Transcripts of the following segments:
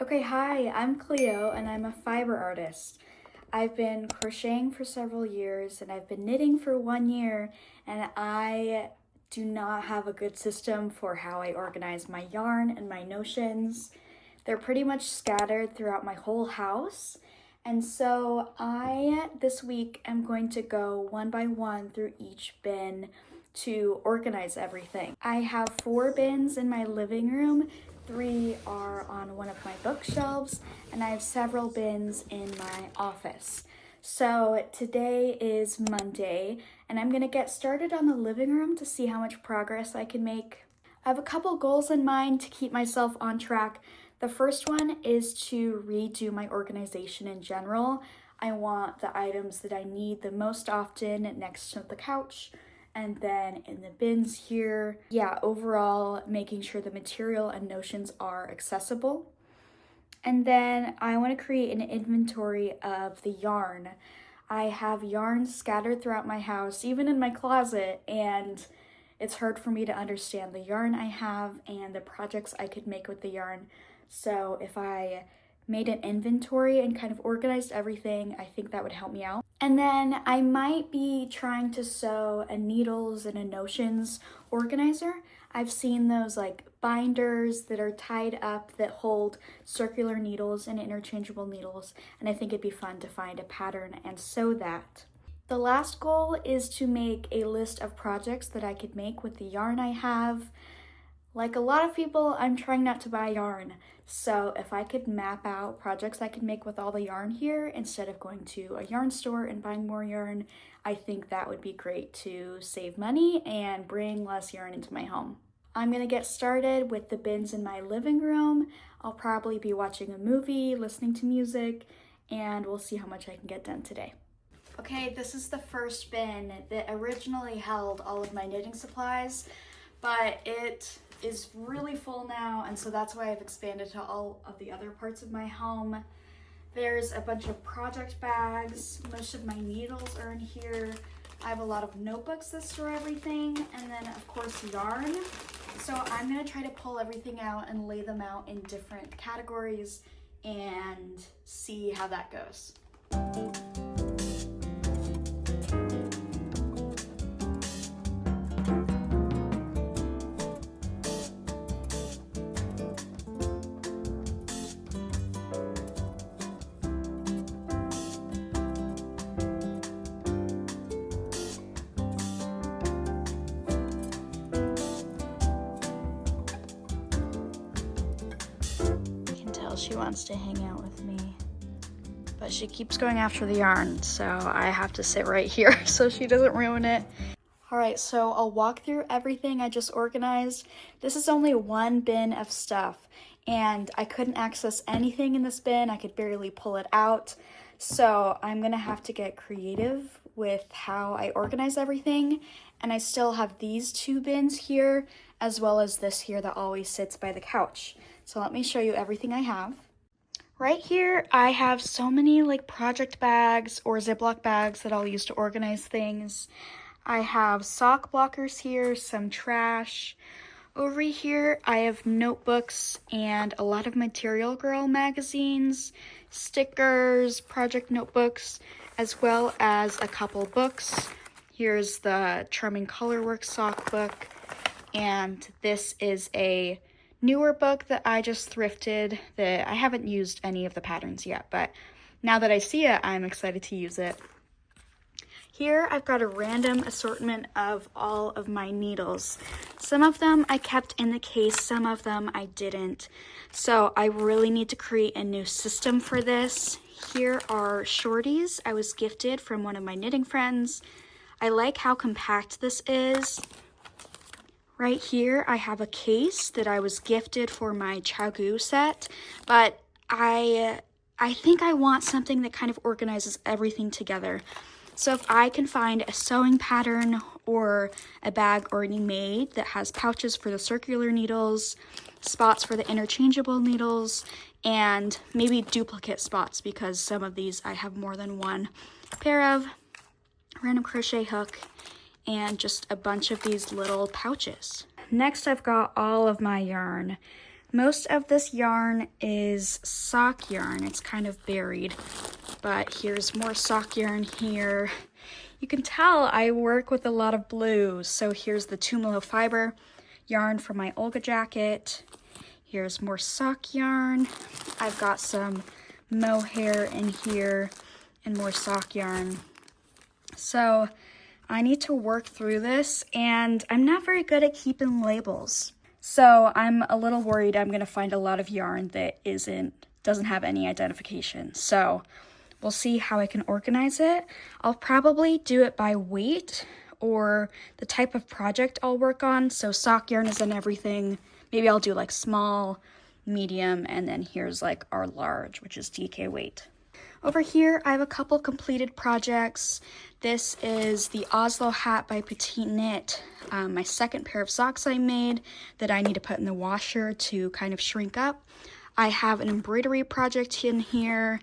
Okay, hi, I'm Cleo and I'm a fiber artist. I've been crocheting for several years and I've been knitting for 1 year, and I do not have a good system for how I organize my yarn and my notions. They're pretty much scattered throughout my whole house. And so this week, am going to go one by one through each bin to organize everything. I have 4 bins in my living room. 3 are on one of my bookshelves, and I have several bins in my office. So today is Monday, and I'm gonna get started on the living room to see how much progress I can make. I have a couple goals in mind to keep myself on track. The first one is to redo my organization in general. I want the items that I need the most often next to the couch, and then in the bins here. Yeah, overall making sure the material and notions are accessible. And then I want to create an inventory of the yarn. I have yarn scattered throughout my house, even in my closet, and it's hard for me to understand the yarn I have and the projects I could make with the yarn. So if I made an inventory and kind of organized everything, I think that would help me out. And then I might be trying to sew a needles and a notions organizer. I've seen those like binders that are tied up that hold circular needles and interchangeable needles, and I think it'd be fun to find a pattern and sew that. The last goal is to make a list of projects that I could make with the yarn I have. Like a lot of people, I'm trying not to buy yarn. So if I could map out projects I could make with all the yarn here instead of going to a yarn store and buying more yarn, I think that would be great to save money and bring less yarn into my home. I'm gonna get started with the bins in my living room. I'll probably be watching a movie, listening to music, and we'll see how much I can get done today. Okay, this is the first bin that originally held all of my knitting supplies, but it is really full now, and so that's why I've expanded to all of the other parts of my home. There's a bunch of project bags. Most of my needles are in here. I have a lot of notebooks that store everything, and then of course yarn. So I'm gonna try to pull everything out and lay them out in different categories and see how that goes. She wants to hang out with me, but she keeps going after the yarn, so I have to sit right here so she doesn't ruin it. All right, so I'll walk through everything I just organized. This is only one bin of stuff, and I couldn't access anything in this bin. I could barely pull it out, so I'm gonna have to get creative with how I organize everything. And I still have these 2 bins here, as well as this here that always sits by the couch. So let me show you everything I have. Right here, I have so many like project bags or Ziploc bags that I'll use to organize things. I have sock blockers here, some trash. Over here, I have notebooks and a lot of Material Girl magazines, stickers, project notebooks, as well as a couple books. Here's the Charming Colorwork sock book, and this is a newer book that I just thrifted that I haven't used any of the patterns yet, but now that I see it, I'm excited to use it. Here I've got a random assortment of all of my needles. Some of them I kept in the case, some of them I didn't. So I really need to create a new system for this. Here are shorties I was gifted from one of my knitting friends. I like how compact this is. Right here, I have a case that I was gifted for my Chagu set, but I think I want something that kind of organizes everything together. So if I can find a sewing pattern or a bag already made that has pouches for the circular needles, spots for the interchangeable needles, and maybe duplicate spots, because some of these I have more than one pair of, random crochet hook, and just a bunch of these little pouches. Next, I've got all of my yarn. Most of this yarn is sock yarn. It's kind of buried, but here's more sock yarn here. You can tell I work with a lot of blues. So here's the Tumalo fiber yarn from my Olga jacket. Here's more sock yarn. I've got some mohair in here and more sock yarn. So I need to work through this, and I'm not very good at keeping labels. So I'm a little worried I'm gonna find a lot of yarn that doesn't have any identification. So we'll see how I can organize it. I'll probably do it by weight or the type of project I'll work on. So sock yarn is in everything. Maybe I'll do like small, medium, and then here's like our large, which is DK weight. Over here, I have a couple completed projects. This is the Oslo hat by Petite Knit, my second pair of socks I made that I need to put in the washer to kind of shrink up. I have an embroidery project in here.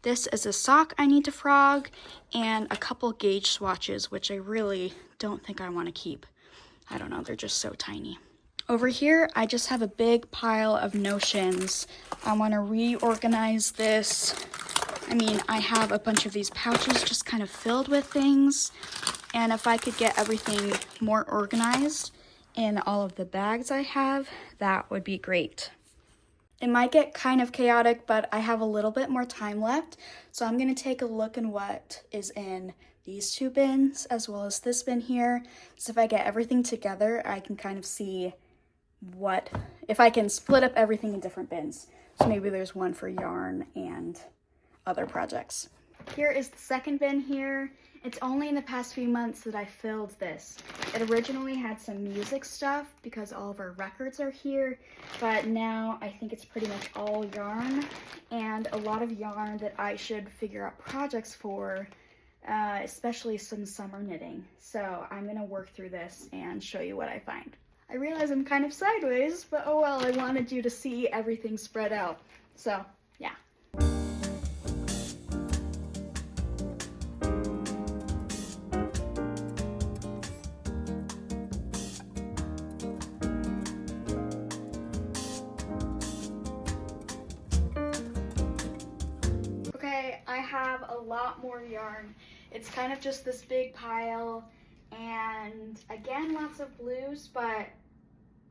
This is a sock I need to frog, and a couple gauge swatches, which I really don't think I want to keep. I don't know, they're just so tiny. Over here, I just have a big pile of notions. I want to reorganize this. I mean, I have a bunch of these pouches just kind of filled with things, and if I could get everything more organized in all of the bags I have, that would be great. It might get kind of chaotic, but I have a little bit more time left, so I'm going to take a look at what is in these two bins as well as this bin here. So if I get everything together, I can kind of see if I can split up everything in different bins. So maybe there's one for yarn and other projects. Here is the second bin here. It's only in the past few months that I filled this. It originally had some music stuff because all of our records are here, but now I think it's pretty much all yarn and a lot of yarn that I should figure out projects for, especially some summer knitting. So I'm gonna work through this and show you what I find. I realize I'm kind of sideways, but oh well, I wanted you to see everything spread out. So yeah. I have a lot more yarn. It's kind of just this big pile, and again, lots of blues, but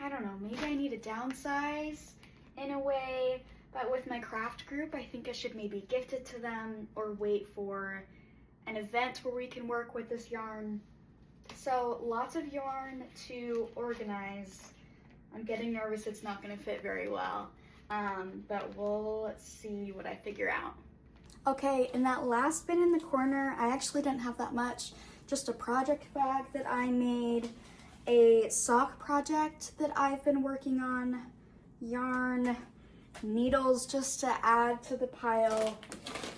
I don't know, maybe I need to downsize in a way, but with my craft group, I think I should maybe gift it to them or wait for an event where we can work with this yarn. So lots of yarn to organize. I'm getting nervous it's not going to fit very well, but we'll see what I figure out. Okay, in that last bin in the corner, I actually didn't have that much. Just a project bag that I made, a sock project that I've been working on, yarn, needles just to add to the pile,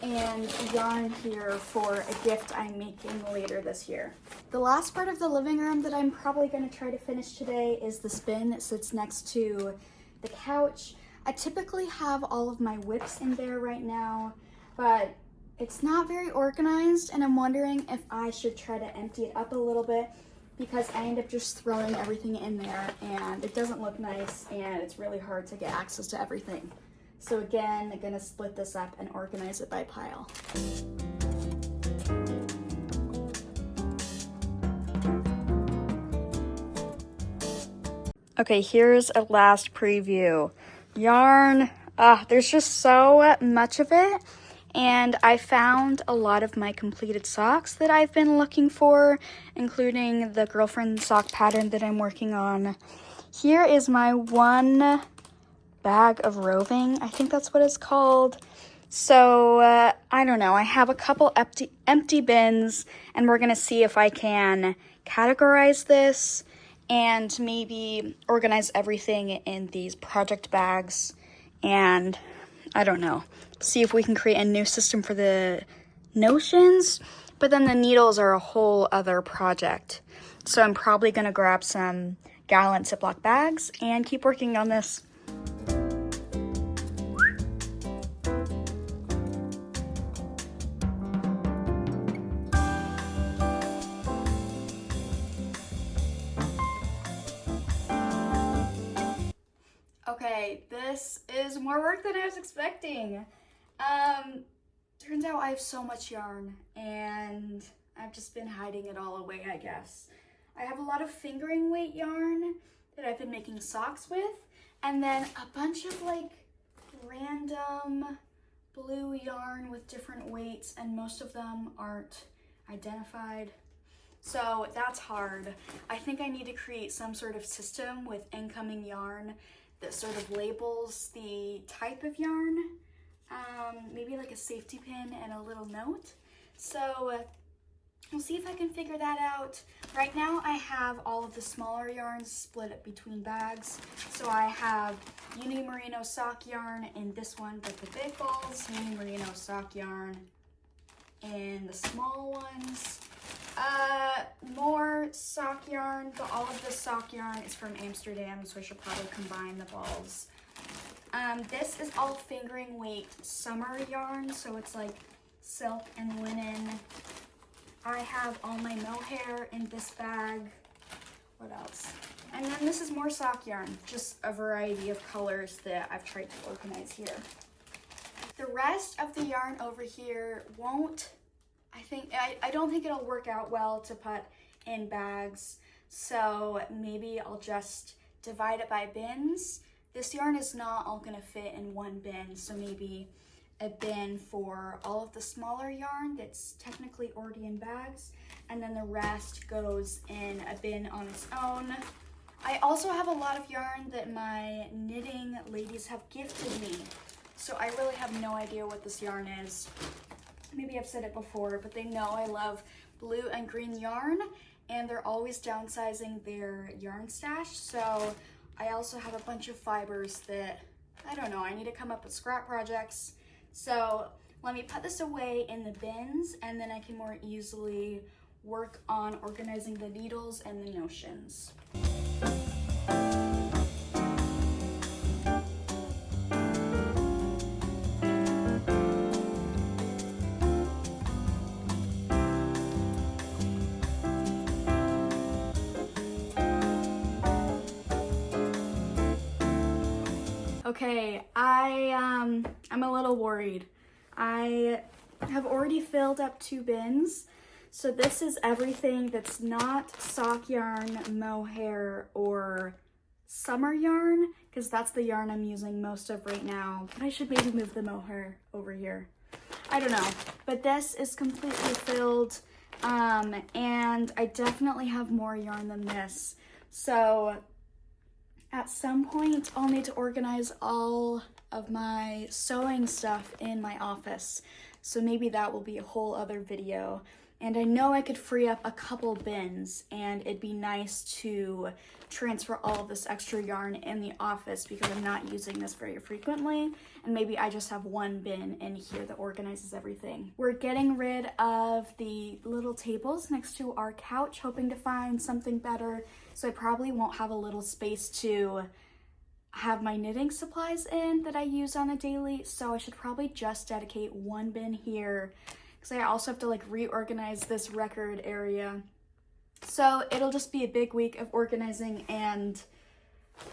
and yarn here for a gift I'm making later this year. The last part of the living room that I'm probably going to try to finish today is this bin that sits next to the couch. I typically have all of my whips in there right now, but it's not very organized, and I'm wondering if I should try to empty it up a little bit because I end up just throwing everything in there and it doesn't look nice and it's really hard to get access to everything. So again, I'm gonna split this up and organize it by pile. Okay, here's a last preview. Yarn, there's just so much of it. And I found a lot of my completed socks that I've been looking for, including the girlfriend sock pattern that I'm working on. Here is my one bag of roving. I think that's what it's called. So I don't know. I have a couple empty bins, and we're going to see if I can categorize this and maybe organize everything in these project bags, and I don't know, see if we can create a new system for the notions, but then the needles are a whole other project. So I'm probably gonna grab some gallon Ziploc bags and keep working on this. Okay, Okay, this is more work than I was expecting. Turns out I have so much yarn and I've just been hiding it all away, I guess. I have a lot of fingering weight yarn that I've been making socks with, and then a bunch of like random blue yarn with different weights, and most of them aren't identified. So that's hard. I think I need to create some sort of system with incoming yarn that sort of labels the type of yarn. Maybe like a safety pin and a little note. So we'll see if I can figure that out. Right now I have all of the smaller yarns split up between bags. So I have uni merino sock yarn in this one with the big balls, uni merino sock yarn in the small ones. More sock yarn, but all of the sock yarn is from Amsterdam, so I should probably combine the balls. This is all fingering weight summer yarn, so it's like silk and linen. I have all my mohair in this bag. What else? And then this is more sock yarn, just a variety of colors that I've tried to organize here. The rest of the yarn over here won't, I don't think it'll work out well to put in bags, so maybe I'll just divide it by bins. This yarn is not all gonna fit in one bin, so maybe a bin for all of the smaller yarn that's technically already in bags, and then the rest goes in a bin on its own. I also have a lot of yarn that my knitting ladies have gifted me, so I really have no idea what this yarn is. Maybe I've said it before, but they know I love blue and green yarn, and they're always downsizing their yarn stash, so I also have a bunch of fibers that, I don't know, I need to come up with scrap projects. So let me put this away in the bins, and then I can more easily work on organizing the needles and the notions. Okay, I'm a little worried. I have already filled up 2 bins. So this is everything that's not sock yarn, mohair, or summer yarn, because that's the yarn I'm using most of right now. But I should maybe move the mohair over here. I don't know, but this is completely filled, and I definitely have more yarn than this. So at some point, I'll need to organize all of my sewing stuff in my office. So maybe that will be a whole other video. And I know I could free up a couple bins, and it'd be nice to transfer all of this extra yarn in the office because I'm not using this very frequently. And maybe I just have one bin in here that organizes everything. We're getting rid of the little tables next to our couch, hoping to find something better. So I probably won't have a little space to have my knitting supplies in that I use on a daily. So I should probably just dedicate one bin here, because I also have to like reorganize this record area. So it'll just be a big week of organizing, and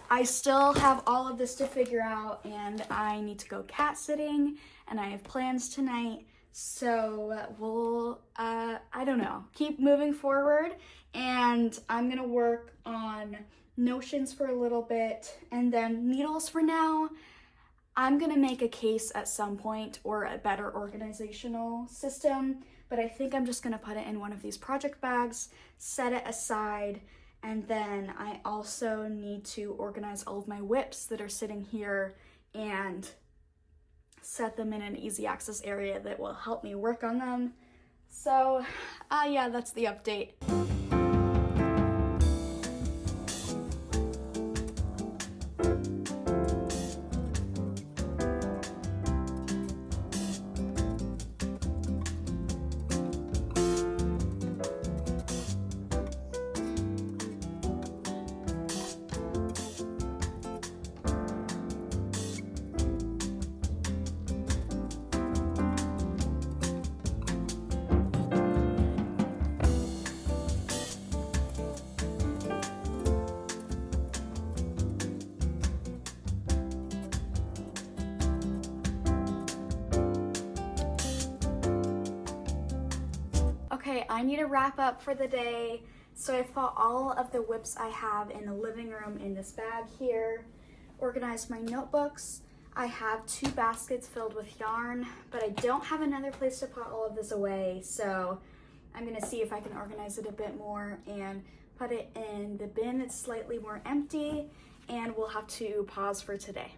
I still have all of this to figure out, and I need to go cat sitting, and I have plans tonight. So we'll, I don't know, keep moving forward, and I'm gonna work on notions for a little bit, and then needles for now. I'm gonna make a case at some point, or a better organizational system, but I think I'm just gonna put it in one of these project bags, set it aside, and then I also need to organize all of my whips that are sitting here and set them in an easy access area that will help me work on them. So yeah, that's the update. Okay, I need to wrap up for the day. So I put all of the whips I have in the living room in this bag here, organized my notebooks. I have 2 baskets filled with yarn, but I don't have another place to put all of this away. So I'm gonna see if I can organize it a bit more and put it in the bin that's slightly more empty, and we'll have to pause for today.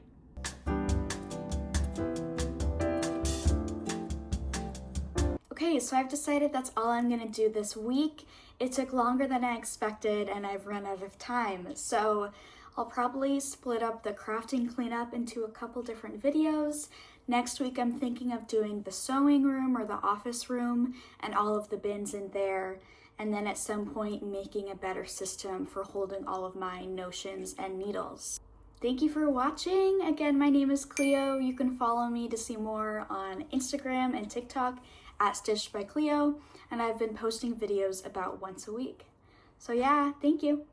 Okay, so I've decided that's all I'm gonna do this week. It took longer than I expected and I've run out of time. So I'll probably split up the crafting cleanup into a couple different videos. Next week I'm thinking of doing the sewing room or the office room and all of the bins in there. And then at some point making a better system for holding all of my notions and needles. Thank you for watching. Again, my name is Cleo. You can follow me to see more on Instagram and TikTok at Stitched by Cleo, and I've been posting videos about once a week. So yeah, thank you.